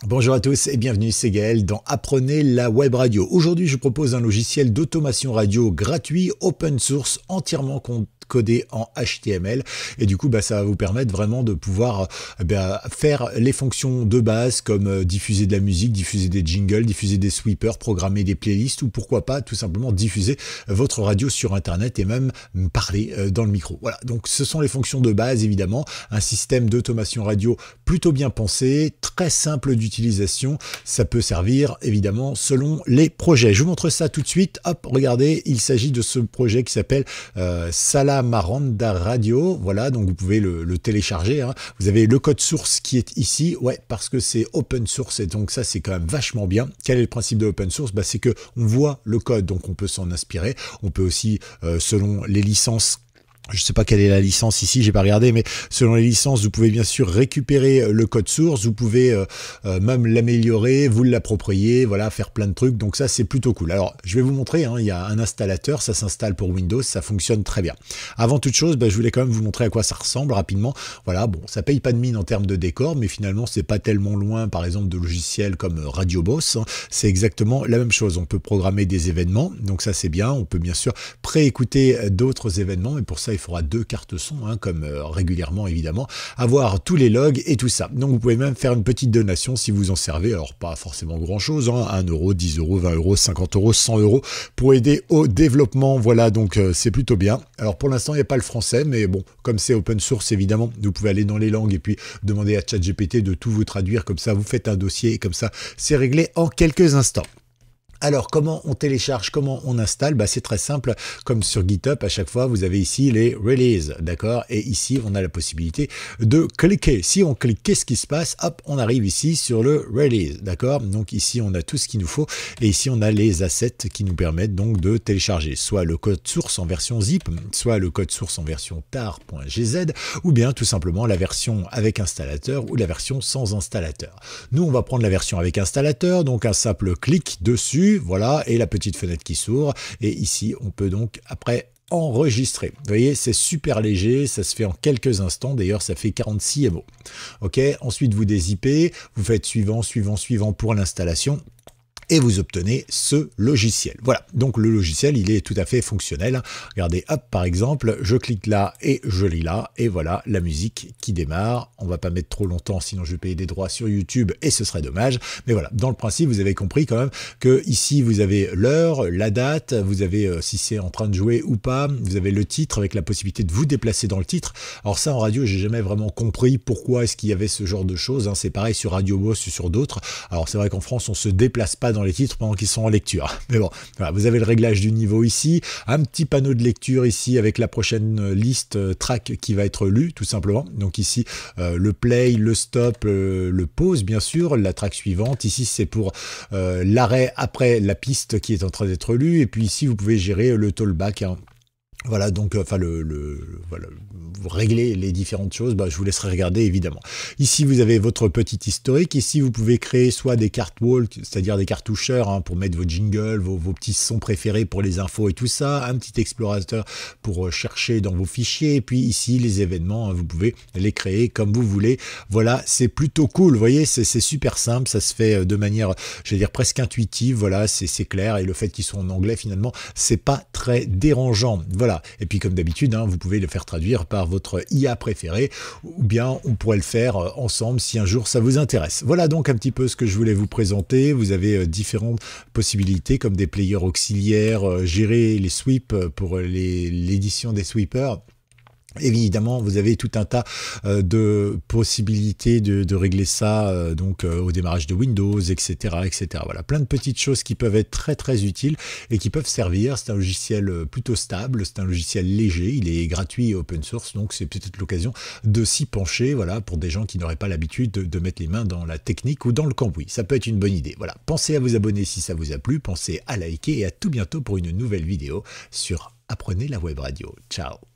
Bonjour à tous et bienvenue, c'est Gaël dans Apprenez la web radio. Aujourd'hui, je propose un logiciel d'automation radio gratuit, open source, entièrement codé en HTML et du coup ça va vous permettre vraiment de pouvoir faire les fonctions de base comme diffuser de la musique, diffuser des jingles, diffuser des sweepers, programmer des playlists ou pourquoi pas tout simplement diffuser votre radio sur internet et même parler dans le micro. Voilà, donc ce sont les fonctions de base évidemment, un système d'automation radio plutôt bien pensé, très simple d'utilisation, ça peut servir évidemment selon les projets. Je vous montre ça tout de suite, hop, regardez, il s'agit de ce projet qui s'appelle Salamaranda Radio, voilà, donc vous pouvez le télécharger, hein. Vous avez le code source qui est ici, ouais, parce que c'est open source et donc ça c'est quand même vachement bien. Quel est le principe de open source? C'est que on voit le code, donc on peut s'en inspirer, on peut aussi, selon les licences, je sais pas quelle est la licence ici, j'ai pas regardé, mais selon les licences, vous pouvez bien sûr récupérer le code source, vous pouvez même l'améliorer, vous l'approprier, voilà, faire plein de trucs, donc ça c'est plutôt cool. Alors, je vais vous montrer, hein, il y a un installateur, ça s'installe pour Windows, ça fonctionne très bien. Avant toute chose, je voulais quand même vous montrer à quoi ça ressemble rapidement. Voilà, bon, ça paye pas de mine en termes de décor, mais finalement c'est pas tellement loin, par exemple, de logiciels comme Radio Boss, hein. C'est exactement la même chose. On peut programmer des événements, donc ça c'est bien. On peut bien sûr préécouter d'autres événements, et pour ça il faudra deux cartes son, hein, comme régulièrement évidemment, avoir tous les logs et tout ça. Donc vous pouvez même faire une petite donation si vous en servez, alors pas forcément grand chose, hein, 1 euro, 10 euros, 20 euros, 50 euros, 100 euros pour aider au développement, voilà, donc c'est plutôt bien. Alors pour l'instant il n'y a pas le français, mais bon, comme c'est open source évidemment, vous pouvez aller dans les langues et puis demander à ChatGPT de tout vous traduire, comme ça vous faites un dossier et comme ça c'est réglé en quelques instants. Alors, comment on télécharge, comment on installe? C'est très simple, comme sur GitHub, à chaque fois, vous avez ici les releases, d'accord? Et ici, on a la possibilité de cliquer. Si on clique, qu'est-ce qui se passe? Hop, on arrive ici sur le release, d'accord? Donc ici, on a tout ce qu'il nous faut, et ici, on a les assets qui nous permettent donc de télécharger soit le code source en version zip, soit le code source en version tar.gz, ou bien tout simplement la version avec installateur ou la version sans installateur. Nous, on va prendre la version avec installateur, donc un simple clic dessus, voilà, et la petite fenêtre qui s'ouvre, et ici on peut donc après enregistrer. Vous voyez, c'est super léger, ça se fait en quelques instants, d'ailleurs ça fait 46 MO. Ok, ensuite vous dézippez, vous faites suivant, suivant, suivant pour l'installation, et vous obtenez ce logiciel. Voilà, donc le logiciel, il est tout à fait fonctionnel. Regardez, hop, par exemple, je clique là et je lis là, et voilà la musique qui démarre. On va pas mettre trop longtemps, sinon je vais payer des droits sur YouTube, et ce serait dommage. Mais voilà, dans le principe, vous avez compris quand même que ici, vous avez l'heure, la date, vous avez si c'est en train de jouer ou pas, vous avez le titre avec la possibilité de vous déplacer dans le titre. Alors ça, en radio, j'ai jamais vraiment compris pourquoi est-ce qu'il y avait ce genre de choses, hein. C'est pareil sur Radio Boss ou sur d'autres. Alors c'est vrai qu'en France, on se déplace pas dans les titres pendant qu'ils sont en lecture. Mais bon, voilà, vous avez le réglage du niveau ici, un petit panneau de lecture ici avec la prochaine liste track qui va être lue, tout simplement. Donc ici, le play, le stop, le pause, bien sûr, la track suivante. Ici, c'est pour l'arrêt après la piste qui est en train d'être lue. Et puis ici, vous pouvez gérer le tollback, hein. Voilà, donc, enfin, voilà, vous réglez les différentes choses, je vous laisserai regarder évidemment. Ici, vous avez votre petit historique. Ici, vous pouvez créer soit des cartes wall, c'est-à-dire des cartoucheurs, hein, pour mettre vos jingles, vos petits sons préférés pour les infos et tout ça. Un petit explorateur pour chercher dans vos fichiers. Et puis ici, les événements, hein, vous pouvez les créer comme vous voulez. Voilà, c'est plutôt cool. Vous voyez, c'est super simple. Ça se fait de manière, je vais dire, presque intuitive. Voilà, c'est clair. Et le fait qu'ils soient en anglais, finalement, c'est pas très dérangeant. Voilà. Et puis comme d'habitude, hein, vous pouvez le faire traduire par votre IA préférée, ou bien on pourrait le faire ensemble si un jour ça vous intéresse. Voilà donc un petit peu ce que je voulais vous présenter. Vous avez différentes possibilités comme des players auxiliaires, gérer les sweeps pour l'édition des sweepers. Évidemment, vous avez tout un tas de possibilités de régler ça donc au démarrage de Windows, etc., etc. Voilà, plein de petites choses qui peuvent être très très utiles et qui peuvent servir. C'est un logiciel plutôt stable, c'est un logiciel léger, il est gratuit et open source, donc c'est peut-être l'occasion de s'y pencher, voilà, pour des gens qui n'auraient pas l'habitude de mettre les mains dans la technique ou dans le cambouis. Ça peut être une bonne idée. Voilà, pensez à vous abonner si ça vous a plu, pensez à liker et à tout bientôt pour une nouvelle vidéo sur Apprenez la web radio. Ciao.